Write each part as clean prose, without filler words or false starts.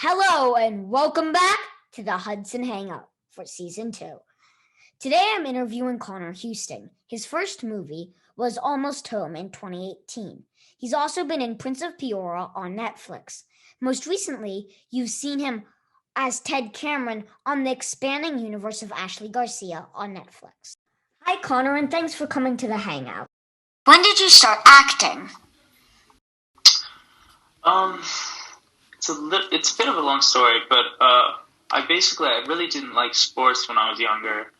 Hello and welcome back to the Hudson Hangout for Season 2. Today I'm interviewing Conor Husting. His first movie was Almost Home in 2018. He's also been in Prince of Peoria on Netflix. Most recently, you've seen him as Ted Cameron on the expanding universe of Ashley Garcia on Netflix. Hi Conor, and thanks for coming to the Hangout. When did you start acting? It's a bit of a long story, but I really didn't like sports when I was younger.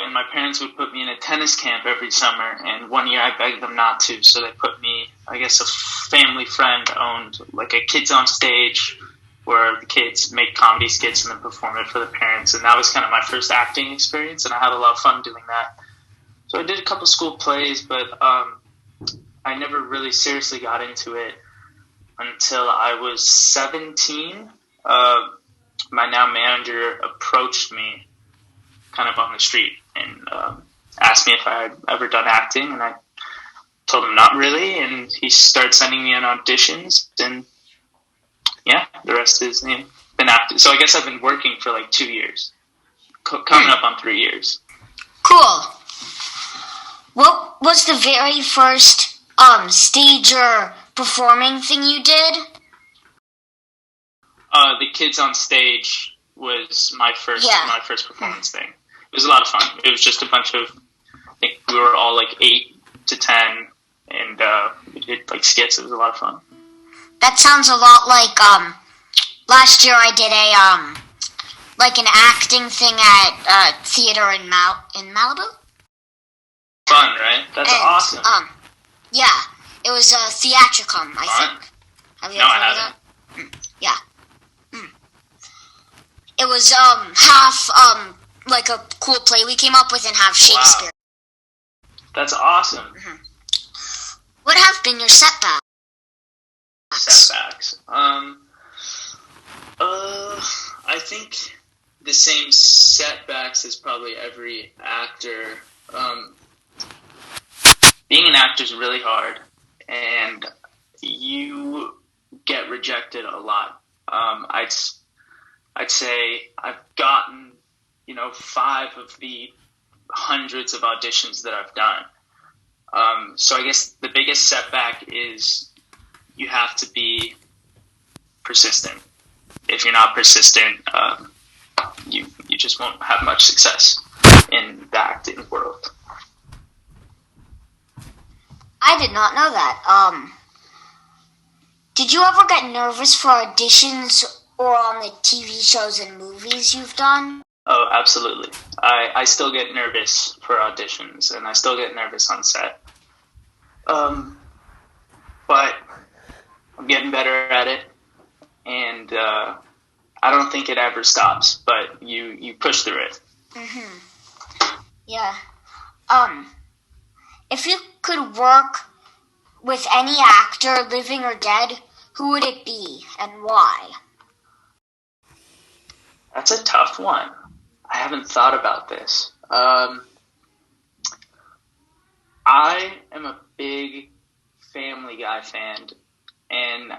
And my parents would put me in a tennis camp every summer, and one year I begged them not to, so they put me, I guess a family friend owned like a Kids on Stage where the kids make comedy skits and then perform it for the parents, and that was kind of my first acting experience, and I had a lot of fun doing that. So I did a couple school plays, but I never really seriously got into it until I was 17. My now manager approached me kind of on the street and asked me if I had ever done acting, and I told him not really, and he started sending me on auditions, and yeah, the rest is been acting. So I guess I've been working for like 2 years, coming up on 3 years. Cool. What was the very first stage or performing thing you did? The Kids on Stage was my first performance thing. It was a lot of fun. It was just a bunch of, I think we were all like 8 to 10, and we did like skits. It was a lot of fun. That sounds a lot like last year I did an acting thing at theater in Malibu. Fun, right? That's awesome. Yeah, it was a theatricum, I think. Have you ever heard of that? Yeah. It was half like a cool play we came up with and half Shakespeare. Wow. That's awesome. Mm-hmm. What have been your setbacks? I think the same setbacks as probably every actor. Being an actor is really hard, and you get rejected a lot. I'd say I've gotten, 5 of the hundreds of auditions that I've done. So I guess the biggest setback is you have to be persistent. If you're not persistent, you just won't have much success in the acting world. I did not know that. Did you ever get nervous for auditions or on the TV shows and movies you've done? Oh, absolutely. I still get nervous for auditions, and I still get nervous on set. But I'm getting better at it, and I don't think it ever stops, but you push through it. Mm-hmm. Yeah. If you could work with any actor, living or dead, who would it be and why? That's a tough one. I haven't thought about this. I am a big Family Guy fan, and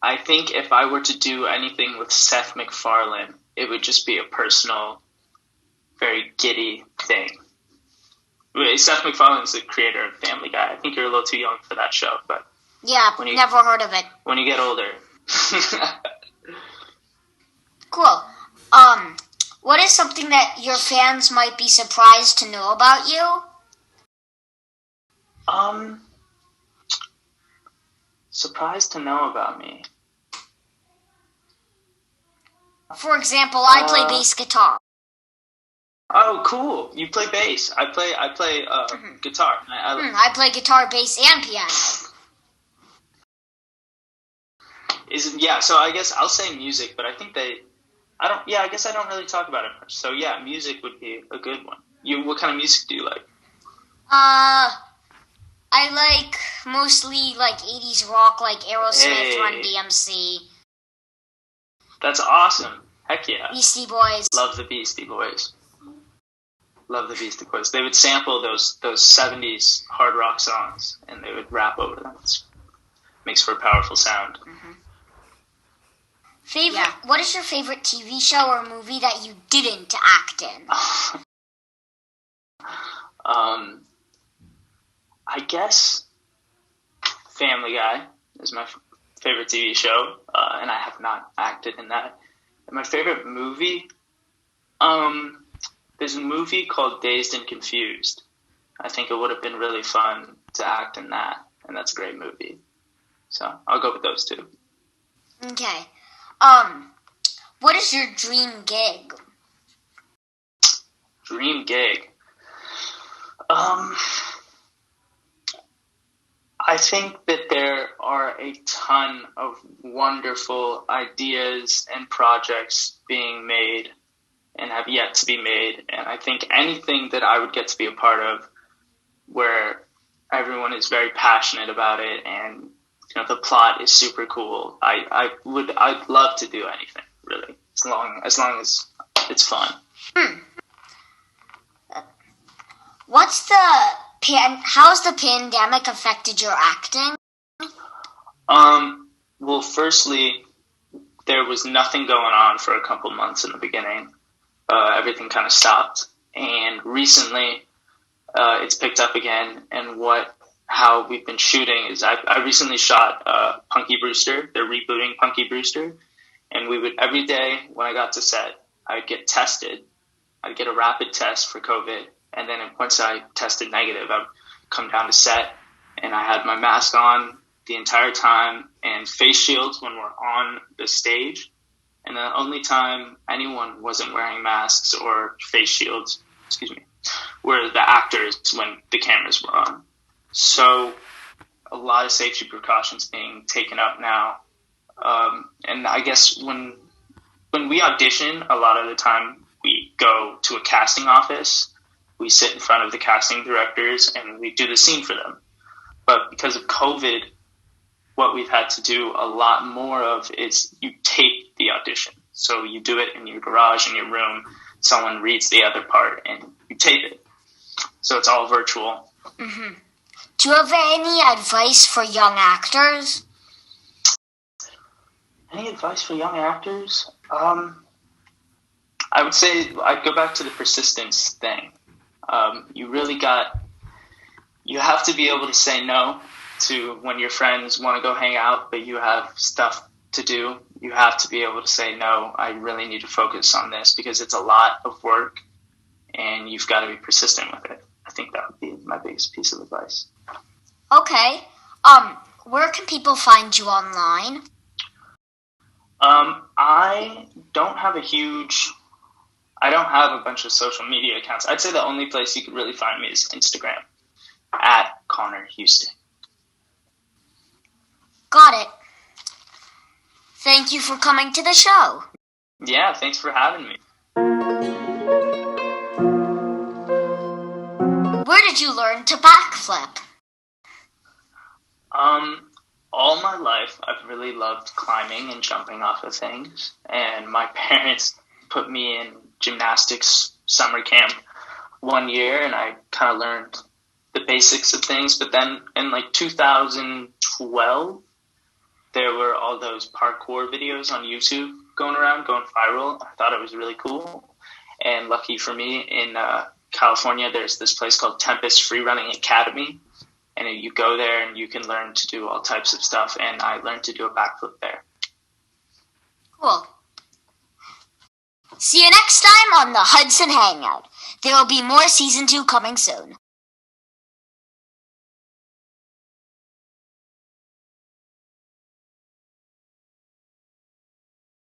I think if I were to do anything with Seth MacFarlane, it would just be a personal, very giddy thing. Seth MacFarlane's the creator of Family Guy. I think you're a little too young for that show, but yeah, never heard of it. When you get older. Cool. What is something that your fans might be surprised to know about you? Surprised to know about me. For example, I play bass guitar. Oh, cool! You play bass. I play guitar. I play guitar, bass, and piano. So I guess I'll say music, but I think I guess I don't really talk about it much. So yeah, music would be a good one. What kind of music do you like? I like mostly like 80s rock, like Aerosmith, Run DMC. That's awesome. Heck yeah. Beastie Boys. Love the Beastie Boys. They would sample those 70s hard rock songs, and they would rap over them. It makes for a powerful sound. Mm-hmm. What is your favorite TV show or movie that you didn't act in? I guess Family Guy is my favorite TV show, and I have not acted in that. And my favorite movie, there's a movie called Dazed and Confused. I think it would have been really fun to act in that, and that's a great movie. So I'll go with those two. Okay. What is your dream gig? Dream gig? I think that there are a ton of wonderful ideas and projects being made and have yet to be made. And I think anything that I would get to be a part of where everyone is very passionate about it and the plot is super cool, I'd love to do anything, really, as long as it's fun. How has the pandemic affected your acting? Well, firstly, there was nothing going on for a couple months in the beginning. Everything kind of stopped. And recently, it's picked up again. And how we've been shooting is I recently shot Punky Brewster. They're rebooting Punky Brewster. And we would, every day when I got to set, I'd get tested. I'd get a rapid test for COVID. And then once I tested negative, I'd come down to set, and I had my mask on the entire time and face shields when we're on the stage. And the only time anyone wasn't wearing masks or face shields, were the actors when the cameras were on. So a lot of safety precautions being taken up now. And I guess when we audition, a lot of the time we go to a casting office. We sit in front of the casting directors and we do the scene for them. But because of COVID, what we've had to do a lot more of is you tape the audition. So you do it in your garage, in your room. Someone reads the other part and you tape it. So it's all virtual. Mm-hmm. Do you have any advice for young actors? Any advice for young actors? I would say I'd go back to the persistence thing. You have to be able to say no to when your friends want to go hang out, but you have stuff to do. You have to be able to say, no, I really need to focus on this because it's a lot of work and you've got to be persistent with it. I think that would be my biggest piece of advice. Okay. Where can people find you online? I don't have a bunch of social media accounts. I'd say the only place you could really find me is Instagram, at Conor Husting. Got it. Thank you for coming to the show. Yeah, thanks for having me. Where did you learn to backflip? All my life, I've really loved climbing and jumping off of things. And my parents put me in gymnastics summer camp one year, and I kind of learned the basics of things. But then in 2012, there were all those parkour videos on YouTube going viral. I thought it was really cool. And lucky for me, in California, there's this place called Tempest Free Running Academy. And you go there and you can learn to do all types of stuff. And I learned to do a backflip there. Cool. See you next time on the Hudson Hangout. There will be more Season 2 coming soon.